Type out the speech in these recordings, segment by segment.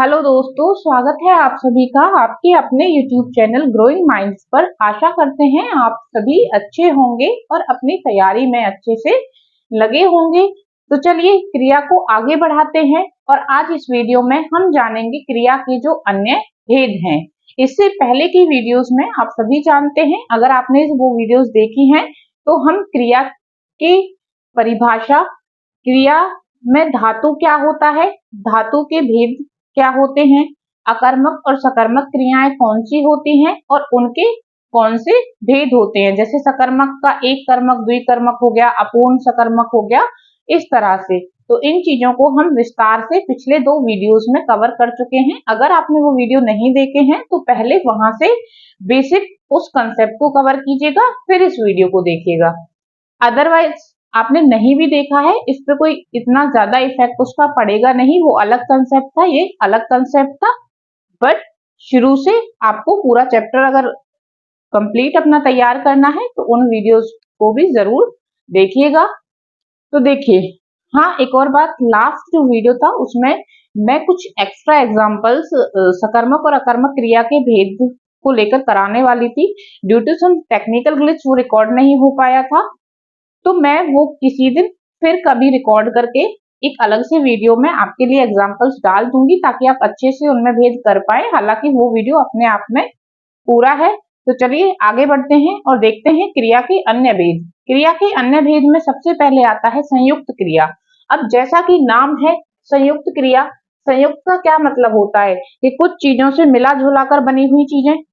Hello दोस्तों, स्वागत है आप सभी का आपके अपने YouTube चैनल ग्रोइंग माइंड्स पर। आशा करते हैं आप सभी अच्छे होंगे और अपनी तैयारी में अच्छे से लगे होंगे। तो चलिए क्रिया को आगे बढ़ाते हैं और आज इस वीडियो में हम जानेंगे क्रिया के जो अन्य भेद हैं। इससे पहले की वीडियोस में आप सभी जानते हैं, अगर आपने वो वीडियोस देखी हैं तो हम क्रिया की परिभाषा, क्रिया में धातु क्या होता है, धातु के भेद क्या होते हैं, अकर्मक और सकर्मक क्रियाएं कौन सी होती हैं और उनके कौन से भेद होते हैं। जैसे सकर्मक का एक कर्मक, द्विकर्मक हो गया, अपूर्ण सकर्मक हो गया, इस तरह से। तो इन चीजों को हम विस्तार से पिछले 2 वीडियोस में कवर कर चुके हैं। अगर आपने वो वीडियो नहीं देखे हैं तो पहले वहां से बेसिक उस कंसेप्ट को कवर कीजिएगा, फिर इस वीडियो को देखिएगा। अदरवाइज आपने नहीं भी देखा है, इस पे कोई इतना ज्यादा इफेक्ट उसका पड़ेगा नहीं। वो अलग कंसेप्ट था, ये अलग कंसेप्ट था, बट शुरू से आपको पूरा चैप्टर अगर कंप्लीट अपना तैयार करना है तो उन वीडियोस को भी जरूर देखिएगा। तो देखिए, हाँ एक और बात, लास्ट जो वीडियो था उसमें मैं कुछ एक्स्ट्रा एग्जांपल्स सकर्मक और अकर्मक क्रिया के भेद को लेकर कराने वाली थी। Due to some technical glitch वो रिकॉर्ड नहीं हो पाया था, तो मैं वो किसी दिन फिर कभी रिकॉर्ड करके एक अलग से वीडियो में आपके लिए एग्जांपल्स डाल दूंगी ताकि आप अच्छे से उनमें भेद कर पाए। हालांकि वो वीडियो अपने आप में पूरा है। तो चलिए आगे बढ़ते हैं और देखते हैं क्रिया के अन्य भेद। क्रिया के अन्य भेद में सबसे पहले आता है संयुक्त क्रिया। अब जैसा कि नाम है संयुक्त क्रिया, संयुक्त का क्या मतलब होता है कि कुछ चीजों से मिला जुला कर बनी हुई चीजें,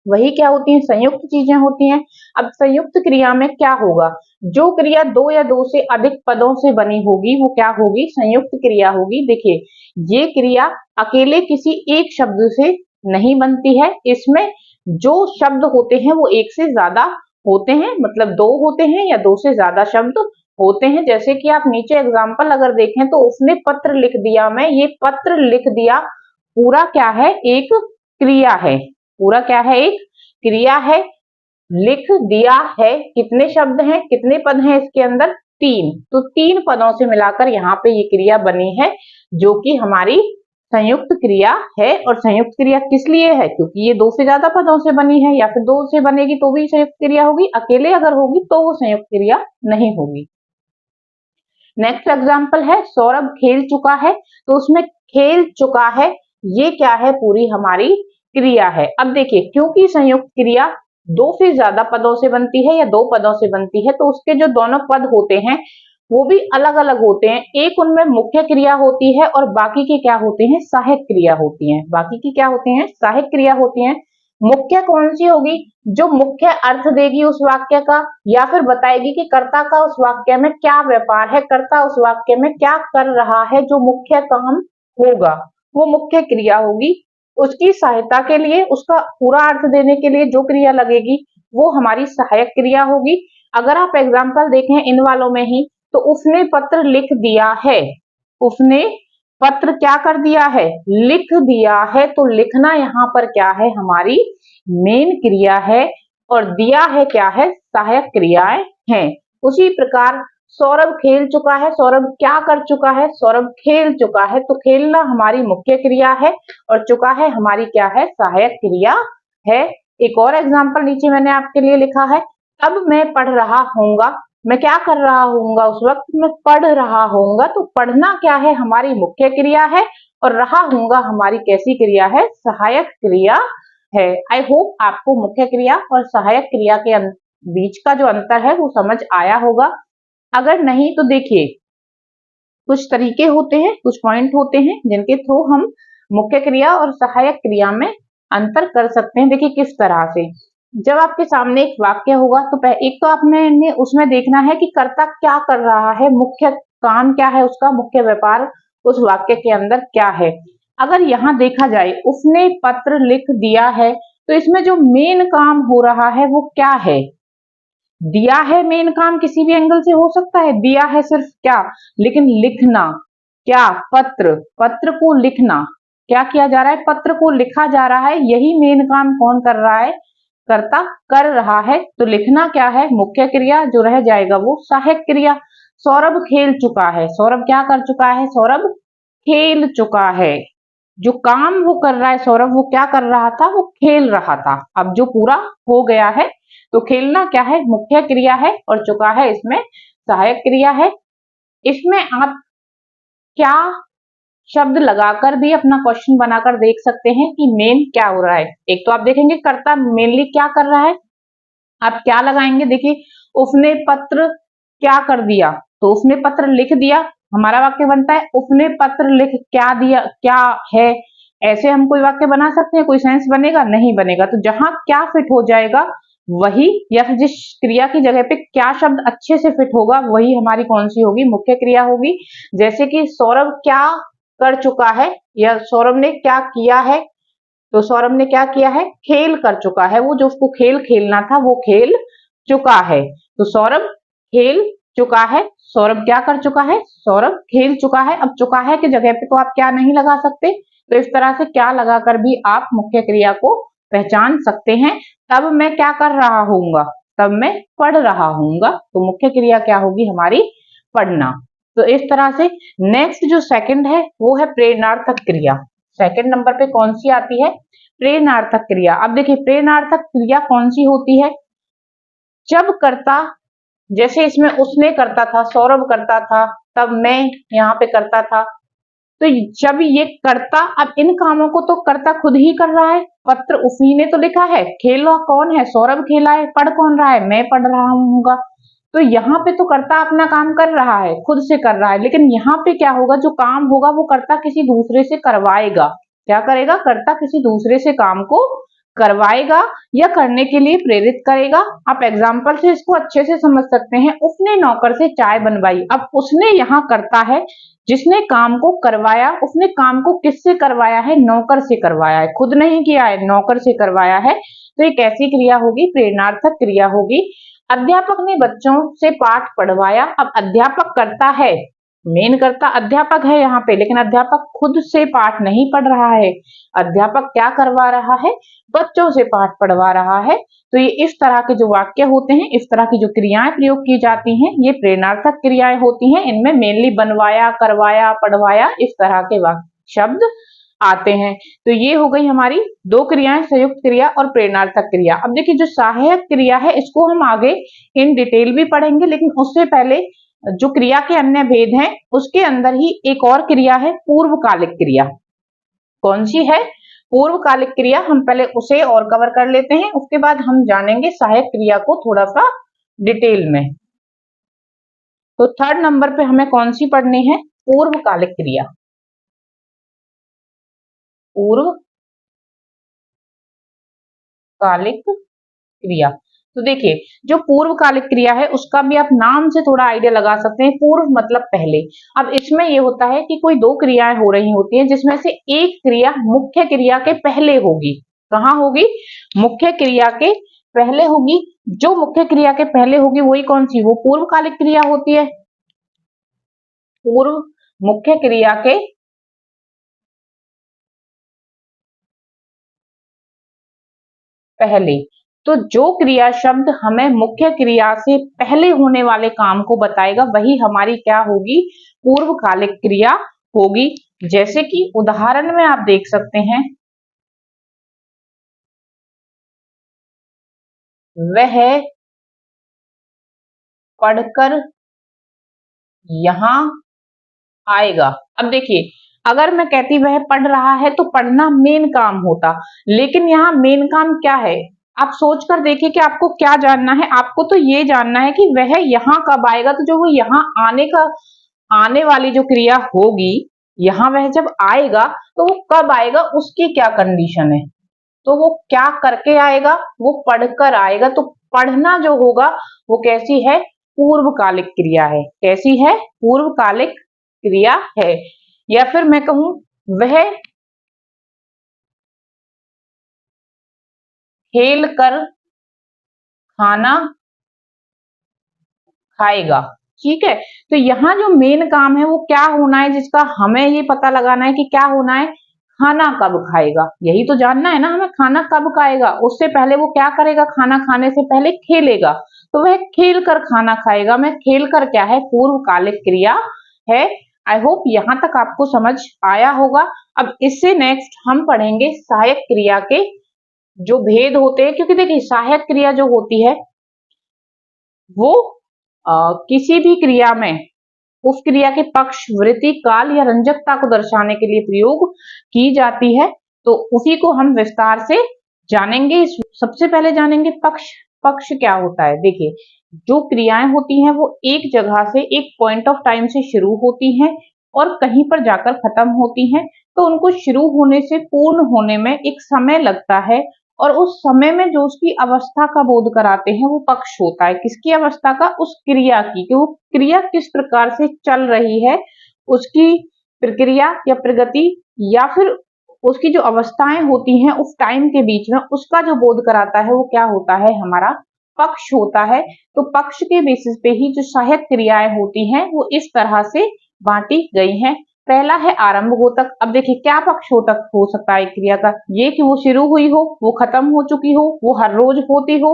वही क्या होती हैं, संयुक्त चीजें होती हैं। अब संयुक्त क्रिया में क्या होगा, जो क्रिया 2 या 2 से अधिक पदों से बनी होगी वो क्या होगी, संयुक्त क्रिया होगी। देखिए, ये क्रिया अकेले किसी एक शब्द से नहीं बनती है, इसमें जो शब्द होते हैं वो एक से ज्यादा होते हैं, मतलब 2 होते हैं या 2 से ज्यादा शब्द होते हैं। जैसे कि आप नीचे एग्जाम्पल अगर देखें तो उसने पत्र लिख दिया, मैं ये पत्र लिख दिया, पूरा क्या है, एक क्रिया है। पूरा क्या है, एक क्रिया है। लिख दिया है, कितने शब्द हैं, कितने पद हैं इसके अंदर, 3। तो 3 पदों से मिलाकर यहाँ पे ये क्रिया बनी है, जो कि हमारी संयुक्त क्रिया है। और संयुक्त क्रिया किस लिए है, क्योंकि ये 2 से ज्यादा पदों से बनी है, या फिर 2 से बनेगी तो भी संयुक्त क्रिया होगी, अकेले अगर होगी तो वो संयुक्त क्रिया नहीं होगी। नेक्स्ट एग्जाम्पल है सौरभ खेल चुका है, तो उसमें खेल चुका है ये क्या है, पूरी हमारी क्रिया है। अब देखिए, क्योंकि संयुक्त क्रिया 2 से ज्यादा पदों से बनती है या 2 पदों से बनती है, तो उसके जो दोनों पद होते हैं वो भी अलग अलग होते हैं। एक उनमें मुख्य क्रिया होती है और बाकी की क्या होती है, सहायक क्रिया होती है। बाकी की क्या होती है, सहायक क्रिया होती है। मुख्य कौन सी होगी, जो मुख्य अर्थ देगी उस वाक्य का, या फिर बताएगी कि कर्ता का उस वाक्य में क्या व्यापार है, कर्ता उस वाक्य में क्या कर रहा है, जो मुख्य काम होगा वो मुख्य क्रिया होगी। उसकी सहायता के लिए, उसका पूरा अर्थ देने के लिए जो क्रिया लगेगी वो हमारी सहायक क्रिया होगी। अगर आप एग्जाम्पल देखें इन वालों में ही, तो उसने पत्र लिख दिया है, उसने पत्र क्या कर दिया है, लिख दिया है। तो लिखना यहाँ पर क्या है, हमारी मेन क्रिया है, और दिया है क्या है, सहायक क्रियाएं हैं। उसी प्रकार सौरभ खेल चुका है, सौरभ क्या कर चुका है, सौरभ खेल चुका है। तो खेलना हमारी मुख्य क्रिया है और चुका है हमारी क्या है, सहायक क्रिया है। एक और एग्जांपल नीचे मैंने आपके लिए लिखा है, तब मैं पढ़ रहा होऊंगा, मैं क्या कर रहा होऊंगा, उस वक्त मैं पढ़ रहा होऊंगा। तो पढ़ना क्या है, हमारी मुख्य क्रिया है, और रहा होऊंगा हमारी कैसी क्रिया है, सहायक क्रिया है। आई होप आपको मुख्य क्रिया और सहायक क्रिया के बीच का जो अंतर है वो समझ आया होगा। अगर नहीं तो देखिए, कुछ तरीके होते हैं, कुछ पॉइंट होते हैं जिनके थ्रू हम मुख्य क्रिया और सहायक क्रिया में अंतर कर सकते हैं। देखिए किस तरह से, जब आपके सामने एक वाक्य होगा तो एक तो आपने उसमें देखना है कि कर्ता क्या कर रहा है, मुख्य काम क्या है उसका, मुख्य व्यापार उस वाक्य के अंदर क्या है। अगर यहाँ देखा जाए उसने पत्र लिख दिया है, तो इसमें जो मेन काम हो रहा है वो क्या है, दिया है। मेन काम किसी भी एंगल से हो सकता है, दिया है सिर्फ क्या, लेकिन लिखना क्या, पत्र, पत्र को लिखना, क्या किया जा रहा है, पत्र को लिखा जा रहा है। यही मेन काम कौन कर रहा है, कर्ता कर रहा है। तो लिखना क्या है, मुख्य क्रिया, जो रह जाएगा वो सहायक क्रिया। सौरभ खेल चुका है, सौरभ क्या कर चुका है, सौरभ खेल चुका है। जो काम वो कर रहा है सौरभ, वो क्या कर रहा था, वो खेल रहा था। अब जो पूरा हो गया है, तो खेलना क्या है, मुख्य क्रिया है, और चुका है इसमें सहायक क्रिया है। इसमें आप क्या शब्द लगाकर भी अपना क्वेश्चन बनाकर देख सकते हैं कि मेन क्या हो रहा है। एक तो आप देखेंगे कर्ता मेनली क्या कर रहा है, आप क्या लगाएंगे, देखिए उसने पत्र क्या कर दिया, तो उसने पत्र लिख दिया, हमारा वाक्य बनता है उसने पत्र लिख क्या दिया, क्या है। ऐसे हम कोई वाक्य बना सकते हैं, कोई सेंस बनेगा, नहीं बनेगा। तो जहां क्या फिट हो जाएगा वही, या फिर जिस क्रिया की जगह पे क्या शब्द अच्छे से फिट होगा वही हमारी कौन सी होगी, मुख्य क्रिया होगी। जैसे कि सौरभ क्या कर चुका है, या सौरभ ने क्या किया है, तो सौरभ ने क्या किया है, खेल कर चुका है, वो जो उसको खेल खेलना था वो खेल चुका है। तो सौरभ खेल चुका है, सौरभ क्या कर चुका है, सौरभ खेल चुका है। अब चुका है की जगह पे तो आप क्या नहीं लगा सकते, तो इस तरह से क्या लगाकर भी आप मुख्य क्रिया को पहचान सकते हैं। तब मैं क्या कर रहा हूँगा, तब मैं पढ़ रहा हूँगा, तो मुख्य क्रिया क्या होगी हमारी, पढ़ना। तो इस तरह से नेक्स्ट जो सेकंड है वो है प्रेरणार्थक क्रिया। सेकंड नंबर पे कौन सी आती है, प्रेरणार्थक क्रिया। अब देखिए प्रेरणार्थक क्रिया कौन सी होती है, जब कर्ता, जैसे इसमें उसने करता था, सौरभ करता था, तब मैं यहाँ पे करता था। तो जब ये करता, अब इन कामों को तो कर्ता खुद ही कर रहा है, पत्र उसी ने तो लिखा है, खेला कौन है, सौरभ खेला है, पढ़ कौन रहा है, मैं पढ़ रहा हूँ। तो यहाँ पे तो कर्ता अपना काम कर रहा है, खुद से कर रहा है, लेकिन यहाँ पे क्या होगा, जो काम होगा वो कर्ता किसी दूसरे से करवाएगा। क्या करेगा, कर्ता किसी दूसरे से काम को करवाएगा या करने के लिए प्रेरित करेगा। आप एग्जाम्पल से इसको अच्छे से समझ सकते हैं, उसने नौकर से चाय बनवाई। अब उसने यहाँ करता है, जिसने काम को करवाया, उसने काम को किससे करवाया है, नौकर से करवाया है, खुद नहीं किया है, नौकर से करवाया है। तो एक ऐसी क्रिया होगी, प्रेरणार्थक क्रिया होगी। अध्यापक ने बच्चों से पाठ पढ़वाया। अब अध्यापक करता है, मेन करता अध्यापक है यहाँ पे, लेकिन अध्यापक खुद से पाठ नहीं पढ़ रहा है, अध्यापक क्या करवा रहा है, बच्चों से पाठ पढ़वा रहा है। तो ये इस तरह के जो वाक्य होते हैं, इस तरह की जो क्रियाएं प्रयोग की जाती हैं, ये प्रेरणार्थक क्रियाएं होती हैं। इनमें मेनली बनवाया, करवाया, पढ़वाया, इस तरह के शब्द आते हैं। तो ये हो गई हमारी दो क्रियाएं, संयुक्त क्रिया और प्रेरणार्थक क्रिया। अब देखिए जो सहायक क्रिया है इसको हम आगे इन डिटेल भी पढ़ेंगे, लेकिन उससे पहले जो क्रिया के अन्य भेद हैं उसके अंदर ही एक और क्रिया है, पूर्वकालिक क्रिया। कौन सी है, पूर्वकालिक क्रिया। हम पहले उसे और कवर कर लेते हैं, उसके बाद हम जानेंगे सहायक क्रिया को थोड़ा सा डिटेल में। तो थर्ड नंबर पे हमें कौन सी पढ़नी है, पूर्वकालिक क्रिया। पूर्वकालिक क्रिया। तो देखिए जो पूर्वकालिक क्रिया है उसका भी आप नाम से थोड़ा आइडिया लगा सकते हैं, पूर्व मतलब पहले। अब इसमें ये होता है कि कोई दो क्रियाएं हो रही होती हैं, जिसमें से एक क्रिया मुख्य क्रिया के पहले होगी। कहाँ होगी, मुख्य क्रिया के पहले होगी। जो मुख्य क्रिया के पहले होगी वही कौन सी, वो पूर्वकालिक क्रिया होती है। पूर्व मुख्य क्रिया के पहले। तो जो क्रिया शब्द हमें मुख्य क्रिया से पहले होने वाले काम को बताएगा वही हमारी क्या होगी, पूर्वकालिक क्रिया होगी। जैसे कि उदाहरण में आप देख सकते हैं, वह पढ़कर यहां आएगा। अब देखिए अगर मैं कहती वह पढ़ रहा है तो पढ़ना मेन काम होता, लेकिन यहाँ मेन काम क्या है, आप सोच कर देखिए कि आपको क्या जानना है। आपको तो ये जानना है कि वह यहाँ कब आएगा, तो जो वो यहाँ आने का, आने वाली जो क्रिया होगी, यहाँ वह जब आएगा तो वो कब आएगा, उसकी क्या कंडीशन है, तो वो क्या करके आएगा, वो पढ़कर आएगा। तो पढ़ना जो होगा वो कैसी है, पूर्वकालिक क्रिया है। कैसी है, पूर्वकालिक क्रिया है। या फिर मैं कहूं वह खेल कर खाना खाएगा। ठीक है, तो यहाँ जो मेन काम है वो क्या होना है, जिसका हमें ये पता लगाना है कि क्या होना है, खाना कब खाएगा। यही तो जानना है ना हमें, खाना कब खाएगा। उससे पहले वो क्या करेगा, खाना खाने से पहले खेलेगा, तो वह खेल कर खाना खाएगा। मैं खेल कर क्या है, पूर्वकालिक क्रिया है। आई होप यहाँ तक आपको समझ आया होगा। अब इससे नेक्स्ट हम पढ़ेंगे सहायक क्रिया के जो भेद होते हैं, क्योंकि देखिए सहायक क्रिया जो होती है वो किसी भी क्रिया में उस क्रिया के पक्ष, वृत्ति, काल या रंजकता को दर्शाने के लिए प्रयोग की जाती है। तो उसी को हम विस्तार से जानेंगे। सबसे पहले जानेंगे पक्ष। पक्ष क्या होता है? देखिए, जो क्रियाएं होती हैं वो एक जगह से, एक पॉइंट ऑफ टाइम से शुरू होती हैं और कहीं पर जाकर खत्म होती हैं। तो उनको शुरू होने से पूर्ण होने में एक समय लगता है और उस समय में जो उसकी अवस्था का बोध कराते हैं वो पक्ष होता है। किसकी अवस्था का? उस क्रिया की, कि वो क्रिया किस प्रकार से चल रही है, उसकी प्रक्रिया या प्रगति या फिर उसकी जो अवस्थाएं होती हैं उस टाइम के बीच में, उसका जो बोध कराता है वो क्या होता है? हमारा पक्ष होता है। तो पक्ष के बेसिस पे ही जो सहायक क्रियाएं होती हैं वो इस तरह से बांटी गई हैं। पहला है आरंभ घोतक। अब देखिए क्या पक्ष घोतक हो सकता है क्रिया का? ये कि वो शुरू हुई हो, वो खत्म हो चुकी हो, वो हर रोज होती हो,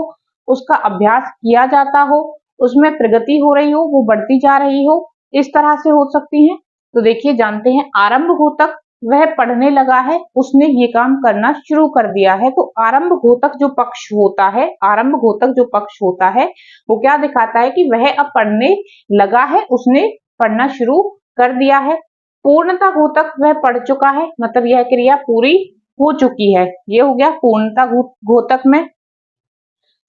उसका अभ्यास किया जाता हो, उसमें प्रगति हो रही हो, वो बढ़ती जा रही हो, इस तरह से हो सकती है। तो देखिए जानते हैं आरंभ घोतक, वह पढ़ने लगा है, उसने ये काम करना शुरू कर दिया है। तो आरंभ घोतक जो पक्ष होता है, आरंभ घोतक जो पक्ष होता है वो क्या दिखाता है? कि वह अब पढ़ने लगा है, उसने पढ़ना शुरू कर दिया है। पूर्णता घोतक, वह पढ़ चुका है, मतलब यह क्रिया पूरी हो चुकी है। ये हो गया पूर्णता घोतक में।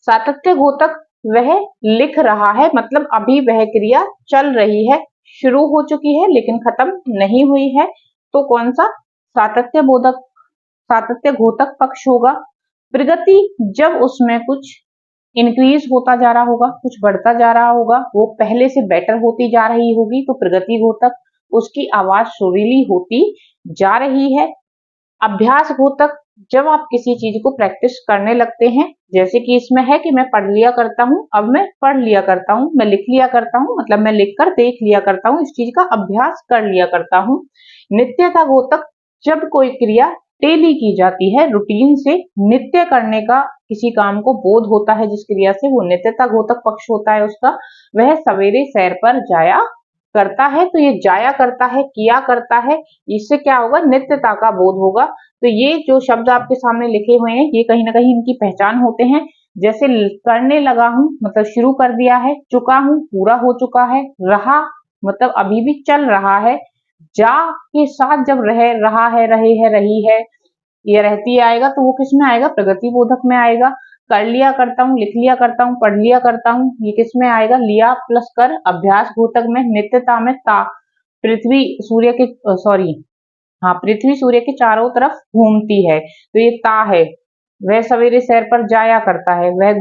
सातत्य घोतक, वह लिख रहा है, मतलब अभी वह क्रिया चल रही है, शुरू हो चुकी है लेकिन खत्म नहीं हुई है। तो कौन सा? सातत्य बोधक, सातत्य घोतक पक्ष होगा। प्रगति, जब उसमें कुछ इंक्रीज होता जा रहा होगा, कुछ बढ़ता जा रहा होगा, वो पहले से बेटर होती जा रही होगी, तो प्रगति घोतक, उसकी आवाज सुरीली होती जा रही है। अभ्यास घोतक, जब आप किसी चीज को प्रैक्टिस करने लगते हैं, जैसे कि इसमें है कि मैं पढ़ लिया करता हूँ, अब मैं पढ़ लिया करता हूँ, मैं लिख लिया करता हूँ, मतलब मैं लिखकर देख लिया करता हूँ, इस चीज का अभ्यास कर लिया करता हूँ। नित्यता घोतक, जब कोई क्रिया डेली की जाती है, रूटीन से नित्य करने का किसी काम को बोध होता है जिस क्रिया से, वो नित्यता घोतक पक्ष होता है उसका। वह सवेरे सैर पर जाया करता है, तो ये जाया करता है, किया करता है, इससे क्या होगा? नित्यता का बोध होगा। तो ये जो शब्द आपके सामने लिखे हुए हैं ये कहीं ना कहीं इनकी पहचान होते हैं। जैसे करने लगा हूं, मतलब शुरू कर दिया है, चुका हूं, पूरा हो चुका है, रहा मतलब अभी भी चल रहा है, जा के साथ जब रह रहा है, रहे है, रही है, ये रहती आएगा तो वो किस में आएगा? प्रगति बोधक में आएगा। कर लिया करता हूँ, लिख लिया करता हूँ, पढ़ लिया करता हूँ, ये किस में आएगा? लिया प्लस कर, अभ्यास घोतक में। नित्यता में ता, पृथ्वी सूर्य के सॉरी हाँ, पृथ्वी सूर्य के चारों तरफ घूमती है, तो ये ता है। वह सवेरे सैर पर जाया करता है, वह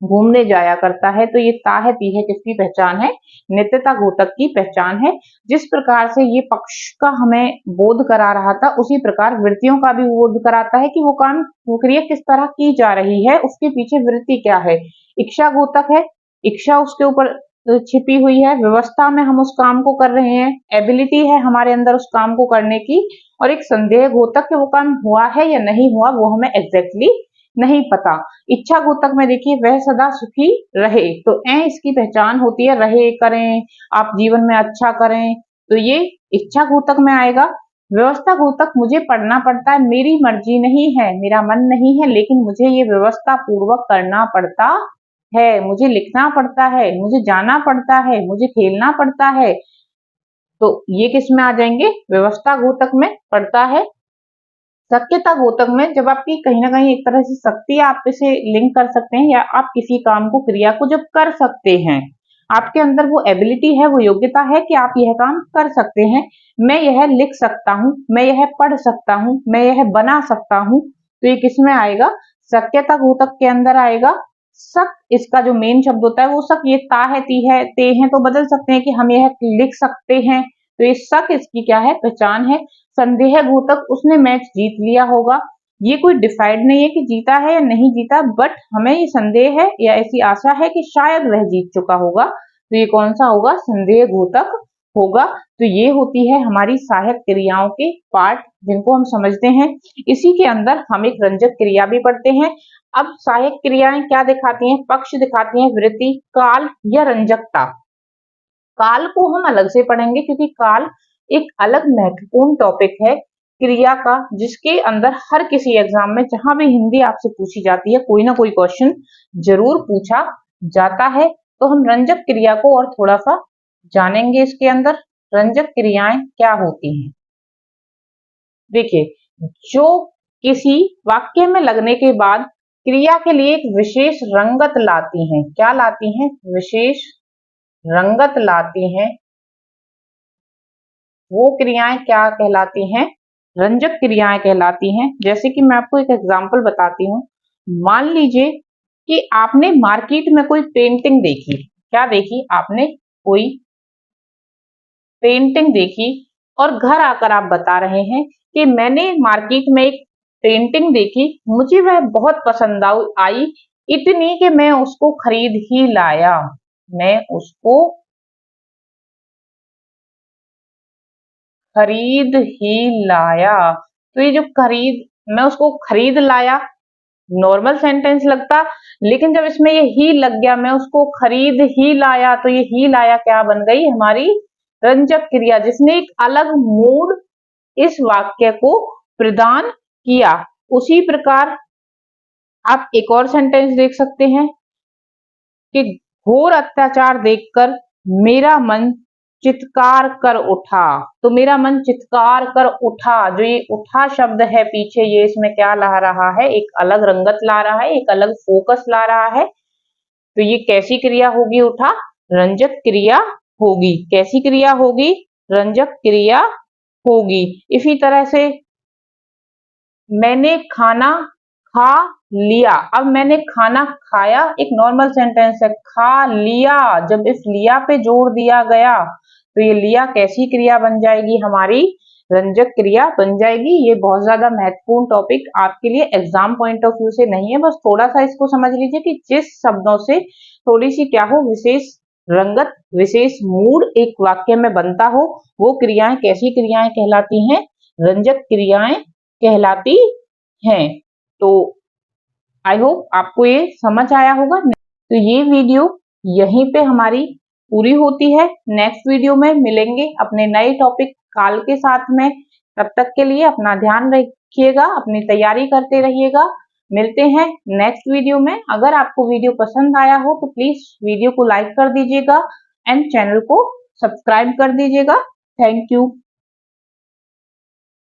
घूमने जाया करता है, तो ये ता है, ती है, किसकी पहचान है? नित्यता घोतक की पहचान है। जिस प्रकार से ये पक्ष का हमें बोध करा रहा था, उसी प्रकार वृत्तियों का भी बोध कराता है कि वो काम, वो क्रिया किस तरह की जा रही है, उसके पीछे वृत्ति क्या है। इच्छा घोतक है, इच्छा उसके ऊपर छिपी हुई है, व्यवस्था में हम उस काम को कर रहे हैं, एबिलिटी है हमारे अंदर उस काम को करने की। और एक संदेह घोतक कि वो काम हुआ है या नहीं हुआ, वो हमें एग्जैक्टली नहीं पता। इच्छा घोतक में देखिए वह सदा सुखी रहे, तो इसकी पहचान होती है, रहे, करें, आप जीवन में अच्छा करें, तो ये इच्छा घोतक में आएगा। व्यवस्था घोतक, मुझे पढ़ना पड़ता है, मेरी मर्जी नहीं है, मेरा मन नहीं है, लेकिन मुझे ये व्यवस्था पूर्वक करना पड़ता है, मुझे लिखना पड़ता है, मुझे जाना पड़ता है, मुझे खेलना पड़ता है, तो ये किस में आ जाएंगे? व्यवस्था घोतक में पड़ता है। शक्यता घोतक में, जब आपकी कहीं ना कहीं एक तरह से शक्ति, आप इसे लिंक कर सकते हैं, या आप किसी काम को, क्रिया को जब कर सकते हैं, आपके अंदर वो एबिलिटी है, वो योग्यता है कि आप यह काम कर सकते हैं। मैं यह लिख सकता हूँ, मैं यह पढ़ सकता हूँ, मैं यह बना सकता हूँ, तो ये किस में आएगा? शक्यता घोतक के अंदर आएगा। सक, इसका जो मेन शब्द होता है वो सक, ये ता है, ती है, ते हैं, तो बदल सकते हैं कि हम यह लिख सकते हैं, तो ये सक इसकी क्या है? पहचान है। संदेह घोतक, उसने मैच जीत लिया होगा, ये कोई डिसाइड नहीं है कि जीता है या नहीं जीता, बट हमें ये संदेह है या ऐसी आशा है कि शायद वह जीत चुका होगा, तो ये कौन सा होगा? संदेह घोतक होगा। तो ये होती है हमारी सहायक क्रियाओं के पार्ट, जिनको हम समझते हैं। इसी के अंदर हम एक रंजक क्रिया भी पढ़ते हैं। अब सहायक क्रियाएं क्या दिखाती हैं? पक्ष दिखाती हैं, वृत्ति, काल या रंजकता। काल को हम अलग से पढ़ेंगे क्योंकि काल एक अलग महत्वपूर्ण टॉपिक है क्रिया का, जिसके अंदर हर किसी एग्जाम में जहां भी हिंदी आपसे पूछी जाती है कोई ना कोई क्वेश्चन जरूर पूछा जाता है। तो हम रंजक क्रिया को और थोड़ा सा जानेंगे। इसके अंदर रंजक क्रियाएं क्या होती हैं। देखिए, जो किसी वाक्य में लगने के बाद क्रिया के लिए एक विशेष रंगत लाती हैं, क्या लाती हैं? विशेष रंगत लाती हैं, वो क्रियाएं क्या कहलाती हैं? रंजक क्रियाएं कहलाती हैं। जैसे कि मैं आपको एक एग्जांपल बताती हूँ। मान लीजिए कि आपने मार्केट में कोई पेंटिंग देखी। क्या देखी आपने? कोई पेंटिंग देखी और घर आकर आप बता रहे हैं कि मैंने मार्केट में एक पेंटिंग देखी, मुझे वह बहुत पसंद आई, इतनी कि मैं उसको खरीद ही लाया। मैं उसको खरीद ही लाया। तो ये जो मैं उसको खरीद लाया नॉर्मल सेंटेंस लगता, लेकिन जब इसमें ये ही लग गया, मैं उसको खरीद ही लाया, तो ये ही लाया क्या बन गई? हमारी रंजक क्रिया, जिसने एक अलग मूड इस वाक्य को प्रदान किया। उसी प्रकार आप एक और सेंटेंस देख सकते हैं कि घोर अत्याचार देखकर मेरा मन चित्कार कर उठा। तो मेरा मन चित्कार कर उठा, जो ये उठा शब्द है पीछे, ये इसमें क्या ला रहा है? एक अलग रंगत ला रहा है, एक अलग फोकस ला रहा है। तो ये कैसी क्रिया होगी? उठा रंजक क्रिया होगी। कैसी क्रिया होगी? रंजक क्रिया होगी। इसी तरह से मैंने खाना खा लिया। अब मैंने खाना खाया एक नॉर्मल सेंटेंस है, खा लिया, जब इस लिया पे जोर दिया गया तो ये लिया कैसी क्रिया बन जाएगी? हमारी रंजक क्रिया बन जाएगी। ये बहुत ज्यादा महत्वपूर्ण टॉपिक आपके लिए एग्जाम पॉइंट ऑफ व्यू से नहीं है, बस थोड़ा सा इसको समझ लीजिए कि जिस शब्दों से थोड़ी सी क्या हो, विशेष रंगत, विशेष मूड एक वाक्य में बनता हो, वो क्रियाएं कैसी क्रियाएं कहलाती हैं? रंजक क्रियाएं कहलाती हैं। तो आई होप आपको ये समझ आया होगा। तो ये वीडियो यहीं पे हमारी पूरी होती है। नेक्स्ट वीडियो में मिलेंगे अपने नए टॉपिक काल के साथ में। तब तक के लिए अपना ध्यान रखिएगा, अपनी तैयारी करते रहिएगा। मिलते हैं नेक्स्ट वीडियो में। अगर आपको वीडियो पसंद आया हो तो प्लीज वीडियो को लाइक कर दीजिएगा एंड चैनल को सब्सक्राइब कर दीजिएगा। Thank you.